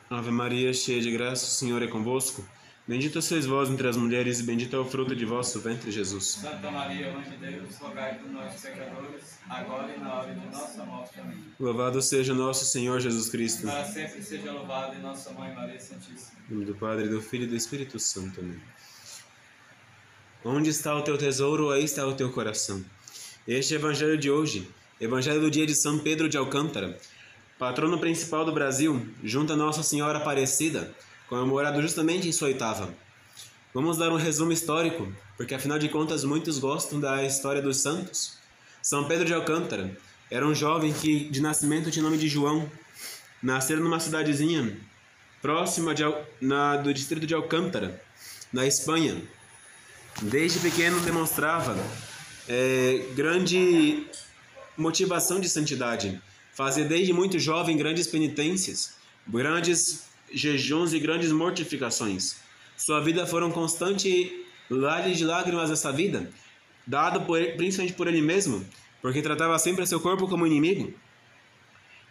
Ave Maria, cheia de graça, o Senhor é convosco. Bendita sois vós entre as mulheres, e bendito é o fruto de vosso ventre, Jesus. Santa Maria, Mãe de Deus, rogai por nós, pecadores, agora e na hora de nossa morte. Amém. Louvado seja nosso Senhor Jesus Cristo. Para sempre seja louvado em nossa Mãe Maria Santíssima. Em nome do Padre, do Filho e do Espírito Santo. Amém. Onde está o teu tesouro, aí está o teu coração. Este Evangelho de hoje, Evangelho do dia de São Pedro de Alcântara, patrono principal do Brasil, junto a Nossa Senhora Aparecida, comemorado justamente em sua oitava. Vamos dar um resumo histórico, porque afinal de contas muitos gostam da história dos santos. São Pedro de Alcântara era um jovem que de nascimento tinha nome de João. Nasceu numa cidadezinha próxima do distrito de Alcântara, na Espanha. Desde pequeno demonstrava grande motivação de santidade. Fazia desde muito jovem grandes penitências, grandes jejuns e grandes mortificações. Sua vida foram constantes lágrimas de lágrimas dessa vida, dado principalmente por ele mesmo, porque tratava sempre seu corpo como inimigo.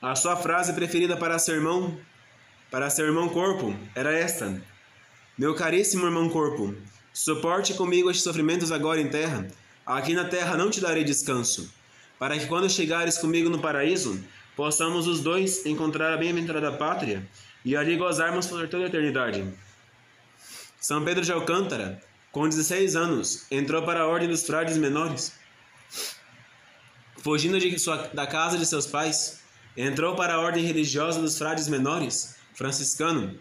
A sua frase preferida para seu irmão corpo, era esta: meu caríssimo irmão corpo, suporte comigo estes sofrimentos agora em terra. Aqui na terra não te darei descanso, para que quando chegares comigo no paraíso, possamos os dois encontrar a bem-aventurada pátria e ali gozarmos por toda a eternidade. São Pedro de Alcântara, com 16 anos, entrou para a ordem dos frades menores. Fugindo da casa de seus pais, entrou para a ordem religiosa dos frades menores, franciscano,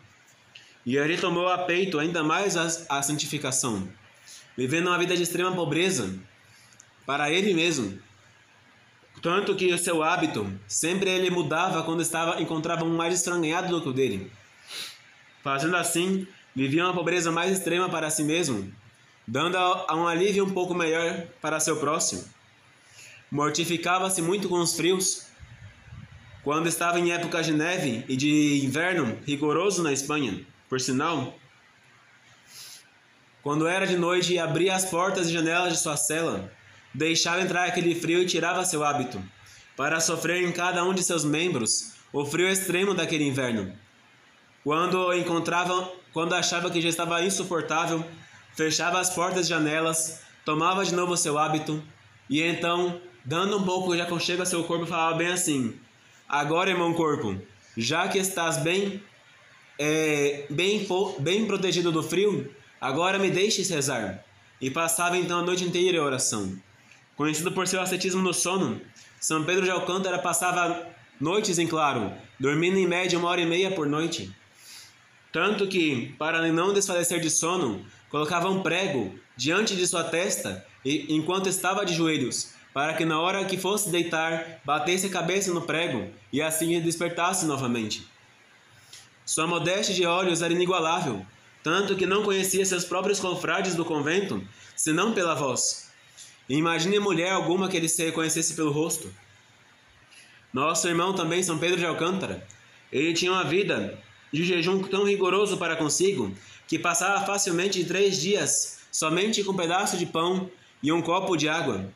e ali tomou a peito ainda mais a santificação, vivendo uma vida de extrema pobreza para ele mesmo, tanto que o seu hábito sempre ele mudava quando encontrava um mais estranhado do que o dele. Fazendo assim, vivia uma pobreza mais extrema para si mesmo, dando um alívio um pouco melhor para seu próximo. Mortificava-se muito com os frios, quando estava em época de neve e de inverno rigoroso na Espanha. Por sinal, quando era de noite, abria as portas e janelas de sua cela, deixava entrar aquele frio e tirava seu hábito, para sofrer em cada um de seus membros o frio extremo daquele inverno. Quando achava que já estava insuportável, fechava as portas e janelas, tomava de novo seu hábito, e então, dando um pouco de aconchego a seu corpo, falava bem assim: agora, irmão corpo, já que estás bem protegido do frio, agora me deixes rezar. E passava então a noite inteira em oração. Conhecido por seu ascetismo no sono, São Pedro de Alcântara passava noites em claro, dormindo em média 1h30 por noite. Tanto que, para não desfalecer de sono, colocava um prego diante de sua testa enquanto estava de joelhos, para que na hora que fosse deitar, batesse a cabeça no prego e assim despertasse novamente. Sua modéstia de olhos era inigualável, tanto que não conhecia seus próprios confrades do convento, senão pela voz. Imagine mulher alguma que ele se reconhecesse pelo rosto. Nosso irmão também, São Pedro de Alcântara, ele tinha uma vida de jejum tão rigoroso para consigo, que passava facilmente 3 dias somente com um pedaço de pão e um copo de água.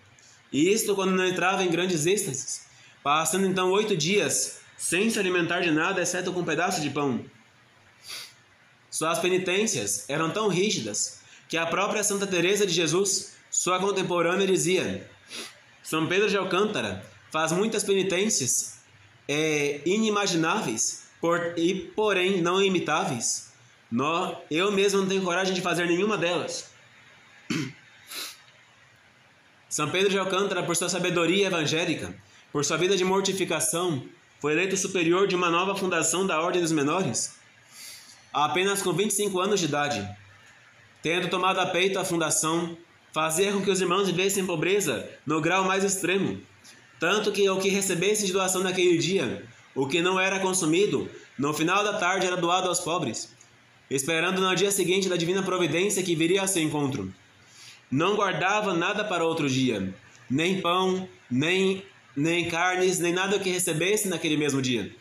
E isto quando não entrava em grandes êxtases, passando então 8 dias sem se alimentar de nada, exceto com um pedaço de pão. Suas penitências eram tão rígidas que a própria Santa Teresa de Jesus, sua contemporânea, dizia: São Pedro de Alcântara faz muitas penitências inimagináveis, porém não imitáveis. Eu mesmo não tenho coragem de fazer nenhuma delas. São Pedro de Alcântara, por sua sabedoria evangélica, por sua vida de mortificação, foi eleito superior de uma nova fundação da Ordem dos Menores, apenas com 25 anos de idade. Tendo tomado a peito a fundação, fazia com que os irmãos vivessem pobreza no grau mais extremo, tanto que o que recebessem de doação naquele dia, o que não era consumido, no final da tarde era doado aos pobres, esperando no dia seguinte da divina providência que viria a seu encontro. Não guardava nada para outro dia, nem pão, nem carnes, nem nada que recebesse naquele mesmo dia.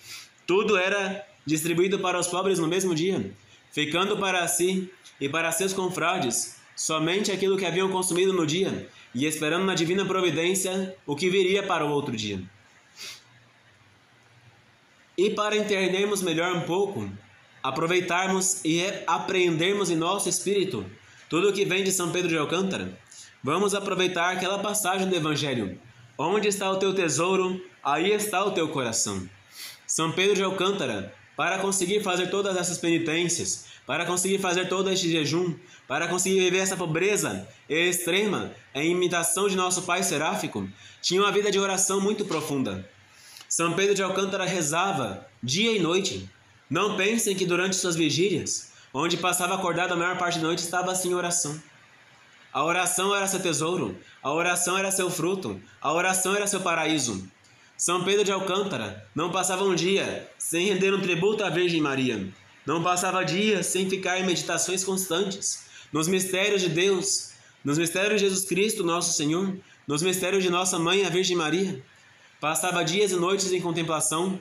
Tudo era distribuído para os pobres no mesmo dia, ficando para si e para seus confrades somente aquilo que haviam consumido no dia, e esperando na divina providência o que viria para o outro dia. E para entendermos melhor um pouco aproveitarmos e apreendermos em nosso espírito tudo o que vem de São Pedro de Alcântara, vamos aproveitar aquela passagem do Evangelho: onde está o teu tesouro, aí está o teu coração. São Pedro de Alcântara, para conseguir fazer todas essas penitências, para conseguir fazer todo este jejum, para conseguir viver essa pobreza extrema em imitação de nosso Pai Seráfico, tinha uma vida de oração muito profunda. São Pedro de Alcântara rezava dia e noite. Não pensem que durante suas vigílias, onde passava acordado a maior parte da noite, estava assim em oração. A oração era seu tesouro, a oração era seu fruto, a oração era seu paraíso. São Pedro de Alcântara não passava um dia sem render um tributo à Virgem Maria. Não passava dia sem ficar em meditações constantes nos mistérios de Deus, nos mistérios de Jesus Cristo, nosso Senhor, nos mistérios de nossa Mãe, a Virgem Maria. Passava dias e noites em contemplação,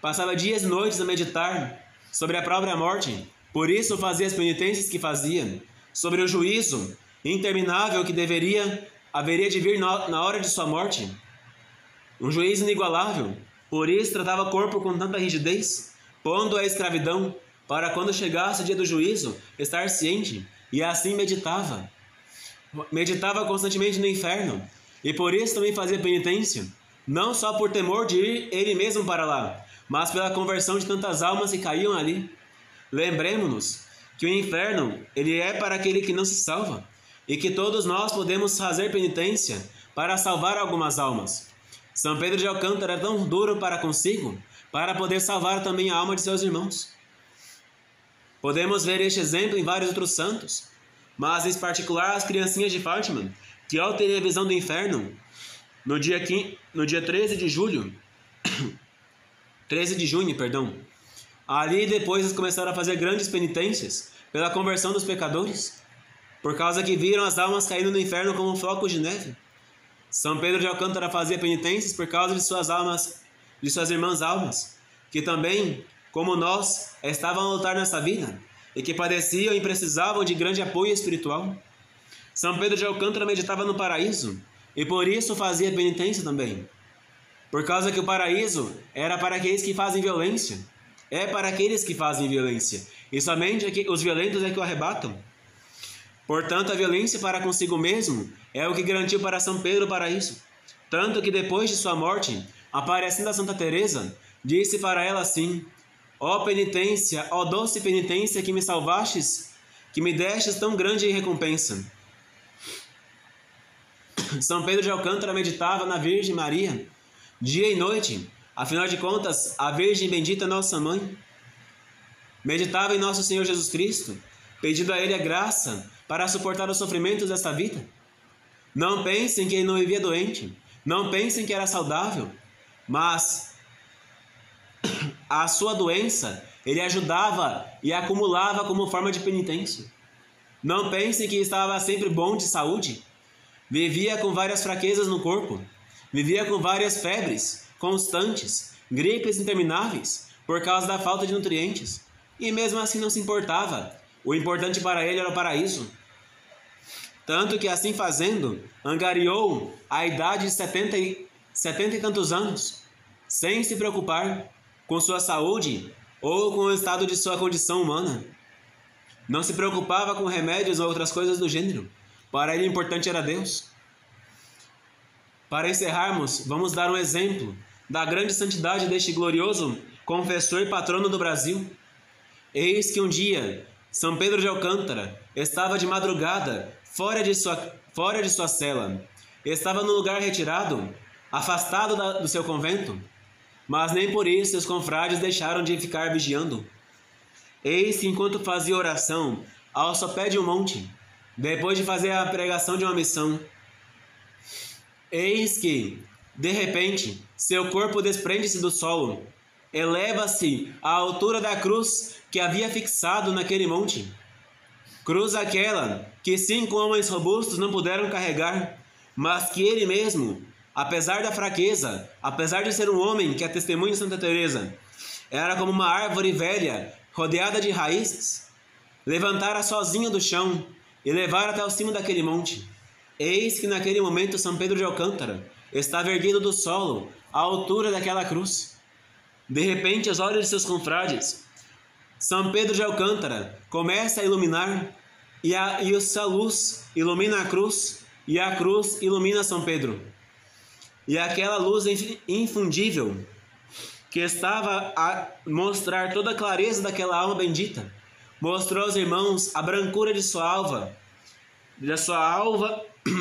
passava dias e noites a meditar sobre a própria morte. Por isso fazia as penitências que fazia, sobre o juízo interminável que haveria de vir na hora de sua morte. Um juízo inigualável. Por isso tratava o corpo com tanta rigidez, pondo a escravidão, para quando chegasse o dia do juízo, estar ciente, e assim meditava. Meditava constantemente no inferno, e por isso também fazia penitência, não só por temor de ir ele mesmo para lá, mas pela conversão de tantas almas que caíam ali. Lembremos-nos que o inferno, ele é para aquele que não se salva, e que todos nós podemos fazer penitência para salvar algumas almas. São Pedro de Alcântara era tão duro para consigo, para poder salvar também a alma de seus irmãos. Podemos ver este exemplo em vários outros santos, mas em particular as criancinhas de Fátima, que ao terem a visão do inferno, no dia 13 de junho, ali depois eles começaram a fazer grandes penitências pela conversão dos pecadores, por causa que viram as almas caindo no inferno como flocos de neve. São Pedro de Alcântara fazia penitências por causa de suas almas, de suas irmãs almas, que também, como nós, estavam a lutar nessa vida e que padeciam e precisavam de grande apoio espiritual. São Pedro de Alcântara meditava no paraíso e por isso fazia penitência também, por causa que o paraíso era para aqueles que fazem violência, é para aqueles que fazem violência, e somente os violentos é que o arrebatam. Portanto, a violência para consigo mesmo é o que garantiu para São Pedro o paraíso. Tanto que depois de sua morte, aparecendo a Santa Teresa, disse para ela assim: ó penitência, ó doce penitência que me salvastes, que me destes tão grande recompensa. São Pedro de Alcântara meditava na Virgem Maria, dia e noite, afinal de contas, a Virgem bendita nossa Mãe. Meditava em nosso Senhor Jesus Cristo, pedindo a Ele a graça para suportar os sofrimentos desta vida. Não pensem que ele não vivia doente, não pensem que era saudável, mas a sua doença ele ajudava e acumulava como forma de penitência. Não pensem que estava sempre bom de saúde, vivia com várias fraquezas no corpo, vivia com várias febres constantes, gripes intermináveis, por causa da falta de nutrientes, e mesmo assim não se importava. O importante para ele era o paraíso. Tanto que assim fazendo, angariou a idade de 70 e tantos anos, sem se preocupar com sua saúde ou com o estado de sua condição humana. Não se preocupava com remédios ou outras coisas do gênero. Para ele o importante era Deus. Para encerrarmos, vamos dar um exemplo da grande santidade deste glorioso confessor e patrono do Brasil. Eis que um dia São Pedro de Alcântara estava de madrugada fora de sua cela. Estava num lugar retirado, afastado do seu convento, mas nem por isso seus confrades deixaram de ficar vigiando. Eis que enquanto fazia oração ao sopé de um monte, depois de fazer a pregação de uma missão, eis que, de repente, seu corpo desprende-se do solo, eleva-se à altura da cruz que havia fixado naquele monte. Cruz aquela que 5 homens robustos não puderam carregar, mas que ele mesmo, apesar da fraqueza, apesar de ser um homem que é testemunha de Santa Teresa, era como uma árvore velha, rodeada de raízes, levantara sozinho do chão e levara até o cimo daquele monte. Eis que naquele momento São Pedro de Alcântara estava erguido do solo, à altura daquela cruz. De repente, aos olhos de seus confrades, São Pedro de Alcântara começa a iluminar e essa luz ilumina a cruz e a cruz ilumina São Pedro. E aquela luz infundível que estava a mostrar toda a clareza daquela alma bendita, mostrou aos irmãos a brancura de sua alva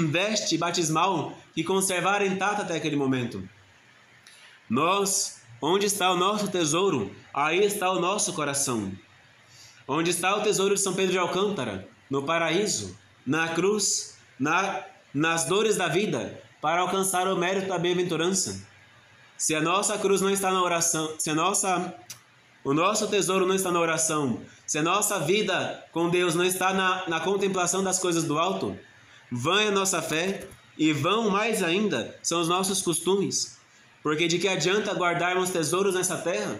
veste batismal que conservaram intacta até aquele momento. Nós, onde está o nosso tesouro, aí está o nosso coração. Onde está o tesouro de São Pedro de Alcântara? No paraíso, na cruz, nas dores da vida, para alcançar o mérito da bem-aventurança. Se a nossa cruz não está na oração, se o nosso tesouro não está na oração, se a nossa vida com Deus não está na contemplação das coisas do alto, vã é a nossa fé e vão mais ainda são os nossos costumes. Porque de que adianta guardarmos tesouros nessa terra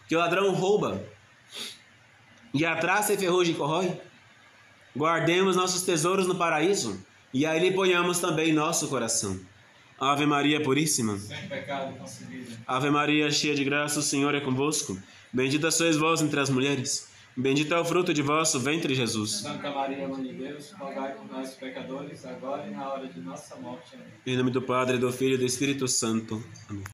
que o ladrão rouba e a traça e ferrugem corrói? Guardemos nossos tesouros no paraíso e aí lhe ponhamos também nosso coração. Ave Maria Puríssima, sem pecado concebida. Ave Maria, cheia de graça, o Senhor é convosco. Bendita sois vós entre as mulheres. Bendito é o fruto de vosso ventre, Jesus. Santa Maria, Mãe de Deus, rogai por nós pecadores, agora e na hora de nossa morte. Amém. Em nome do Padre, do Filho e do Espírito Santo. Amém.